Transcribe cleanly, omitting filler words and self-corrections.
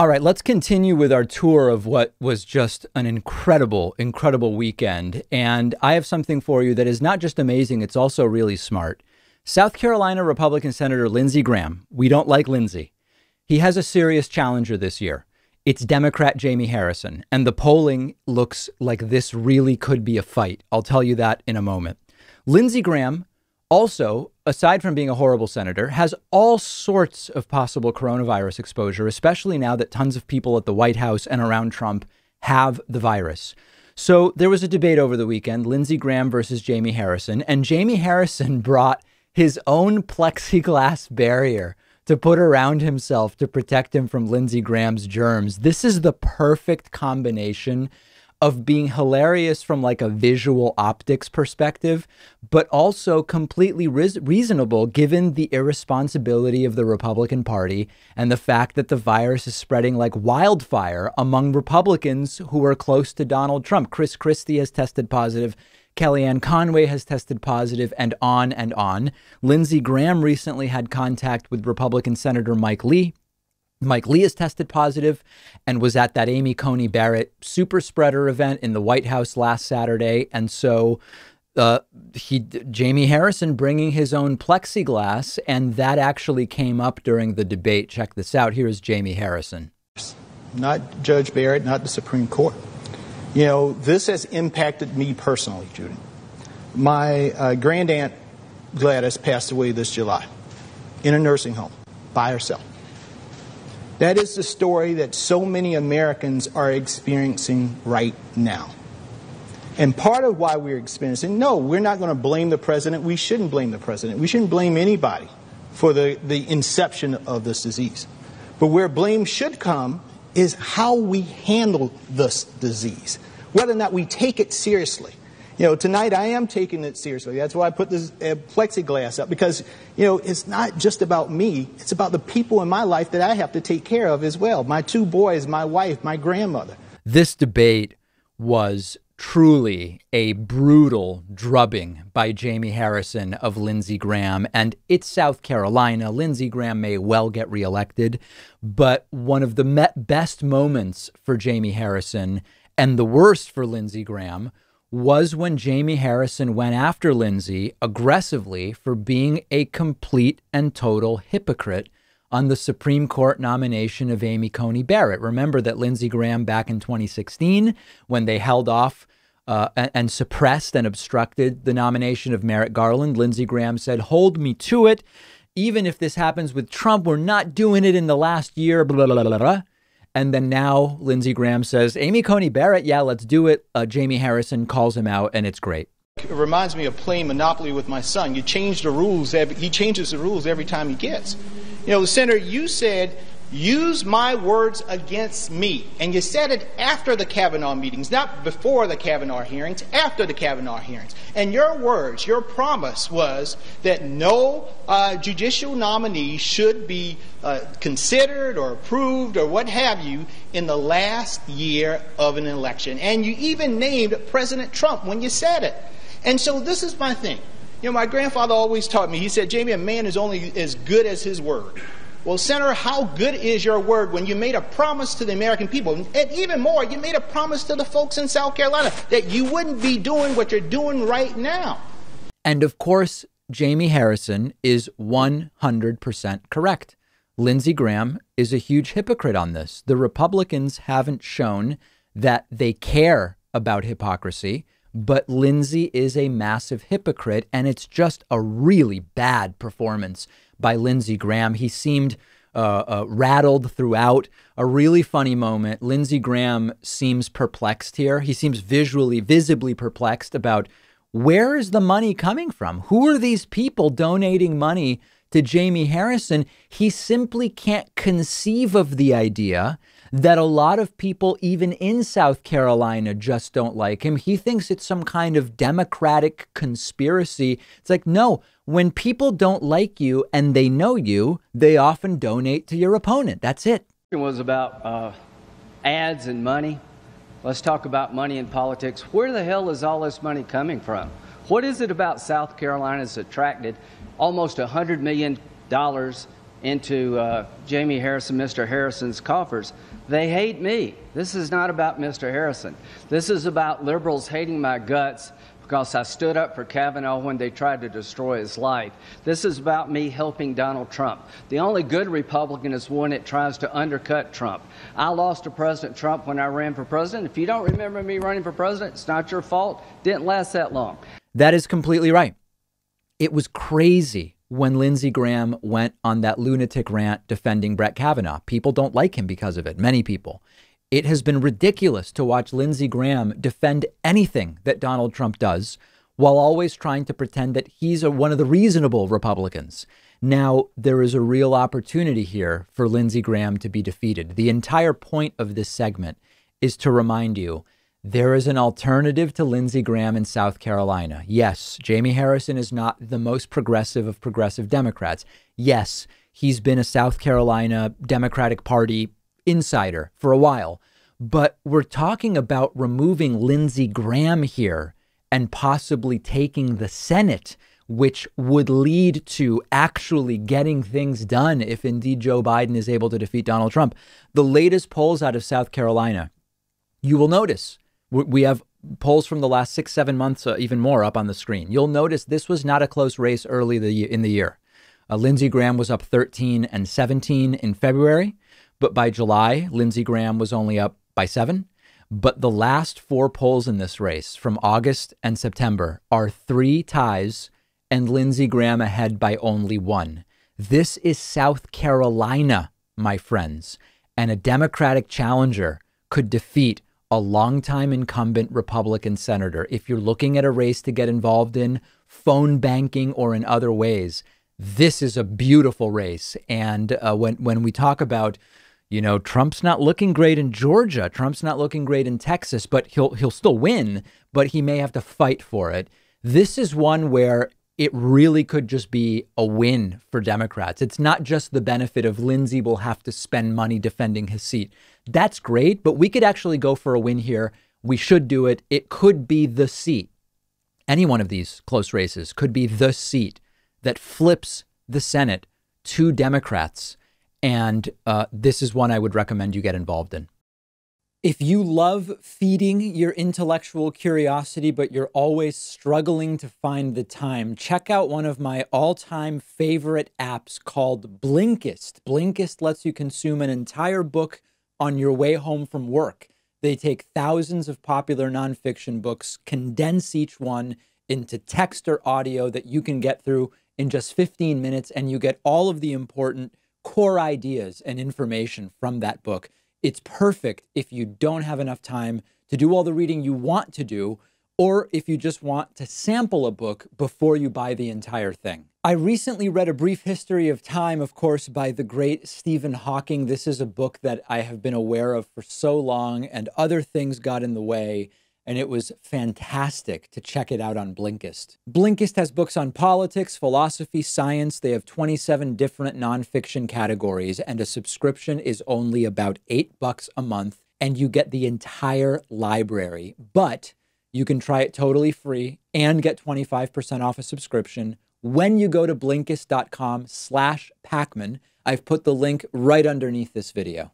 All right, let's continue with our tour of what was just an incredible, incredible weekend. And I have something for you that is not just amazing, it's also really smart. South Carolina Republican Senator Lindsey Graham. We don't like Lindsey. He has a serious challenger this year. It's Democrat Jaime Harrison. And the polling looks like this really could be a fight. I'll tell you that in a moment. Lindsey Graham also, aside from being a horrible senator, has all sorts of possible coronavirus exposure, especially now that tons of people at the White House and around Trump have the virus. So there was a debate over the weekend, Lindsey Graham versus Jaime Harrison, and Jaime Harrison brought his own plexiglass barrier to put around himself to protect him from Lindsey Graham's germs. This is the perfect combination of being hilarious from like a visual optics perspective, but also completely reasonable given the irresponsibility of the Republican Party and the fact that the virus is spreading like wildfire among Republicans who are close to Donald Trump. Chris Christie has tested positive. Kellyanne Conway has tested positive, and on and on. Lindsey Graham recently had contact with Republican Senator Mike Lee. Mike Lee has tested positive and was at that Amy Coney Barrett super spreader event in the White House last Saturday. And so Jaime Harrison bringing his own plexiglass, and that actually came up during the debate. Check this out. Here is Jaime Harrison. Not Judge Barrett, not the Supreme Court. You know, this has impacted me personally, Judy. My grandaunt Gladys passed away this July in a nursing home by herself. That is the story that so many Americans are experiencing right now. And part of why we're experiencing, no, we're not going to blame the president. We shouldn't blame the president. We shouldn't blame anybody for the inception of this disease. But where blame should come is how we handle this disease, whether or not we take it seriously. You know, tonight I am taking it seriously. That's why I put this plexiglass up, because, you know, it's not just about me. It's about the people in my life that I have to take care of as well. My two boys, my wife, my grandmother. This debate was truly a brutal drubbing by Jaime Harrison of Lindsey Graham. And it's South Carolina. Lindsey Graham may well get reelected. But one of the best moments for Jaime Harrison and the worst for Lindsey Graham was when Jaime Harrison went after Lindsey aggressively for being a complete and total hypocrite on the Supreme Court nomination of Amy Coney Barrett. Remember that Lindsey Graham back in 2016, when they held off and suppressed and obstructed the nomination of Merrick Garland, Lindsey Graham said, "Hold me to it. Even if this happens with Trump, we're not doing it in the last year, blah, blah, blah, blah, blah." And then now Lindsey Graham says, Amy Coney Barrett, yeah, let's do it. Jaime Harrison calls him out, and it's great. It reminds me of playing Monopoly with my son. You change the rules. He changes the rules every time he gets. You know, Senator, you said, use my words against me. And you said it after the Kavanaugh meetings, not before the Kavanaugh hearings, after the Kavanaugh hearings. And your words, your promise was that no judicial nominee should be considered or approved or what have you in the last year of an election. And you even named President Trump when you said it. And so this is my thing. You know, my grandfather always taught me, he said, Jamie, a man is only as good as his word. Well, Senator, how good is your word when you made a promise to the American people? And even more, you made a promise to the folks in South Carolina that you wouldn't be doing what you're doing right now. And of course, Jaime Harrison is 100% correct. Lindsey Graham is a huge hypocrite on this. The Republicans haven't shown that they care about hypocrisy, but Lindsey is a massive hypocrite, and it's just a really bad performance by Lindsey Graham. He seemed rattled throughout. A really funny moment. Lindsey Graham seems perplexed here. He seems visibly perplexed about where is the money coming from? Who are these people donating money to Jaime Harrison? He simply can't conceive of the idea that a lot of people, even in South Carolina, just don't like him. He thinks it's some kind of Democratic conspiracy. It's like, no, when people don't like you and they know you, they often donate to your opponent. That's it. It was about ads and money. Let's talk about money in politics. Where the hell is all this money coming from? What is it about South Carolina that's attracted almost $100 million into Jaime Harrison, Mr. Harrison's coffers. They hate me. This is not about Mr. Harrison. This is about liberals hating my guts because I stood up for Kavanaugh when they tried to destroy his life. This is about me helping Donald Trump. The only good Republican is one that tries to undercut Trump. I lost to President Trump when I ran for president. If you don't remember me running for president, it's not your fault. Didn't last that long. That is completely right. It was crazy when Lindsey Graham went on that lunatic rant defending Brett Kavanaugh. People don't like him because of it. Many people. It has been ridiculous to watch Lindsey Graham defend anything that Donald Trump does while always trying to pretend that he's one of the reasonable Republicans. Now, there is a real opportunity here for Lindsey Graham to be defeated. The entire point of this segment is to remind you there is an alternative to Lindsey Graham in South Carolina. Yes, Jaime Harrison is not the most progressive of progressive Democrats. Yes, he's been a South Carolina Democratic Party insider for a while. But we're talking about removing Lindsey Graham here and possibly taking the Senate, which would lead to actually getting things done if indeed Joe Biden is able to defeat Donald Trump. The latest polls out of South Carolina, you will notice we have polls from the last 6-7 months, even more up on the screen. You'll notice this was not a close race early in the year. Lindsey Graham was up 13 and 17 in February. But by July, Lindsey Graham was only up by 7. But the last 4 polls in this race from August and September are 3 ties and Lindsey Graham ahead by only 1. This is South Carolina, my friends, and a Democratic challenger could defeat a longtime incumbent Republican senator. If you're looking at a race to get involved in phone banking or in other ways, this is a beautiful race. And when we talk about, you know, Trump's not looking great in Georgia, Trump's not looking great in Texas, but he'll still win, but he may have to fight for it. This is one where it really could just be a win for Democrats. It's not just the benefit of Lindsey will have to spend money defending his seat. That's great, but we could actually go for a win here. We should do it. It could be the seat. Any one of these close races could be the seat that flips the Senate to Democrats. And this is one I would recommend you get involved in. If you love feeding your intellectual curiosity, but you're always struggling to find the time, check out one of my all-time favorite apps called Blinkist. Blinkist lets you consume an entire book on your way home from work. They take thousands of popular nonfiction books, condense each one into text or audio that you can get through in just 15 minutes, and you get all of the important core ideas and information from that book. It's perfect if you don't have enough time to do all the reading you want to do, or if you just want to sample a book before you buy the entire thing. I recently read A Brief History of Time, of course, by the great Stephen Hawking. This is a book that I have been aware of for so long, and other things got in the way, and it was fantastic to check it out on Blinkist. Blinkist has books on politics, philosophy, science. They have 27 different nonfiction categories, and a subscription is only about $8 a month, and you get the entire library. But you can try it totally free and get 25% off a subscription when you go to Blinkist.com/Pakman. I've put the link right underneath this video.